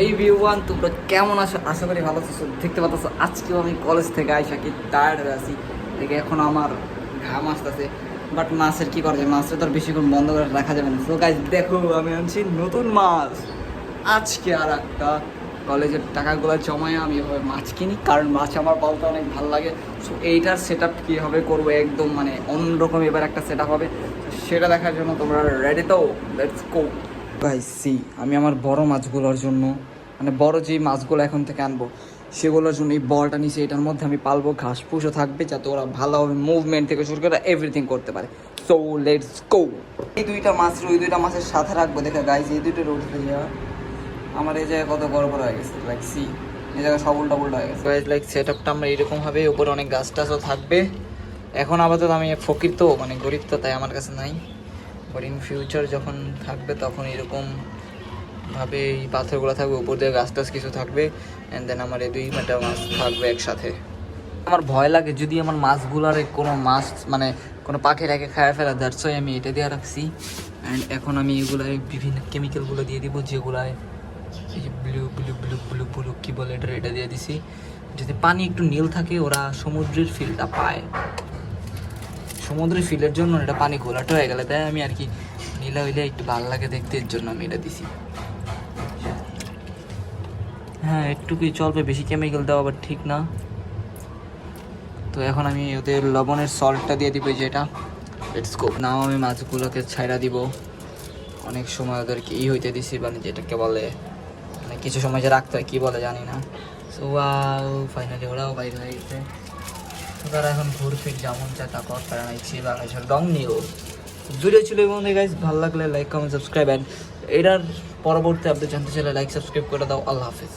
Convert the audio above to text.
Everyone, তোমরা কেমন আছো? আশা করি ভালো আছো। দেখতে পাচ্ছ আজকেও আমি কলেজ থেকে আইসা কি টায়ার্ড হয়ে আছি। দেখে এখন আমার ঘাম আসতেছে, বাট মাছের কি করা যায়, মাছটা তো আর বেশিক্ষণ বন্ধ করে রাখা যাবে না। সো গাইস দেখো, আমি আনছি নতুন মাছ। আজকে আর একটা কলেজের টাকাগুলো জমায় আমি এভাবে মাছ কিনি, কারণ মাছ আমার পালতে অনেক ভালো লাগে। সো এইটার সেট আপ কীভাবে করবো, একদম মানে অন্যরকম এবার একটা সেট আপ হবে, সেটা দেখার জন্য তোমরা রেডি তো? Let's go guys. সি, আমি আমার বড় মাছগুলোর জন্য, মানে বড় যেই মাছগুলো এখন থেকে আনবো সেগুলোর জন্য এই বলটা নিচে, এটার মধ্যে আমি পালবো। ঘাস পুষও থাকবে যাতে ওরা ভালোভাবে মুভমেন্ট থেকে শুরু করে এভরিথিং করতে পারে। So let's go. এই দুইটা মাছ ওই দুইটা মাছের সাথে রাখবো। দেখে গাইস, এই দুইটা উঠতে যাওয়া আমার এই জায়গায় কত বড় বড় হয়ে গেছে। লাইক সি, এই জায়গায় সব উল্টা উল্টা হয়ে গেছে গাইস। লাইক সেট আপটা আমরা এরকম হবে, উপরে অনেক গাছ টাছও থাকবে। এখন আপাতত আমি ফকির তো, মানে গরিব তো, তাই আমার কাছে নাই। বাট ইন ফিউচার যখন থাকবে তখন এরকমভাবে এই পাথরগুলো থাকবে, উপর দিয়ে গাছ টাছ কিছু থাকবে, অ্যান্ড দেন আমার এই দুই মাটা মাছ থাকবে একসাথে। আমার ভয় লাগে যদি আমার মাছগুলার কোনো মাছ, মানে কোনো পাখি রেখে খায় ফেলা, দ্যাটস ওয়াই আমি এটা দিয়ে রাখছি। অ্যান্ড এখন আমি এগুলায় বিভিন্ন কেমিক্যালগুলো দিয়ে দিব, যেগুলায় এই যে blue blue blue blue blue কী বলে এটা দিয়ে দিছি, যাতে পানি একটু নীল থাকে, ওরা সমুদ্রের ফিলটা পায়। সমুদ্রের ফিলের জন্য এটা পানি ঘোলাটা হয়ে গেলে, তাই আমি আর কি নীলা হইলে একটু ভালো লাগে দেখতে, এর জন্য আমি এটা দিছি। হ্যাঁ, একটুকুই চলবে, বেশি কেমিক্যাল দেওয়া আবার ঠিক না। তো এখন আমি ওদের লবণের সল্টটা দিয়ে দিব, যেটা লেটস গো। নাও আমি মাছগুলোকে ছাইড়া দিব। অনেক সময় ওদেরকে হইতে দিছি, মানে যেটাকে বলে, মানে কিছু সময় যে রাখতে হয়, কী বলে জানি না। সো ফাইনালি ওরাও বাইরে হয়ে গেছে। তারা এখন ঘুরফির যেমন চা তা কর, তারা ইচ্ছে বাংলাদেশের রং নিয়েও ভিডিও ছিল। এবং গাইজ ভালো লাগলে লাইক কমেন্ট সাবস্ক্রাইব, অ্যান্ড এটার পরবর্তী আপডেট জানতে চাইলে লাইক সাবস্ক্রাইব করে দাও। আল্লাহ হাফিজ।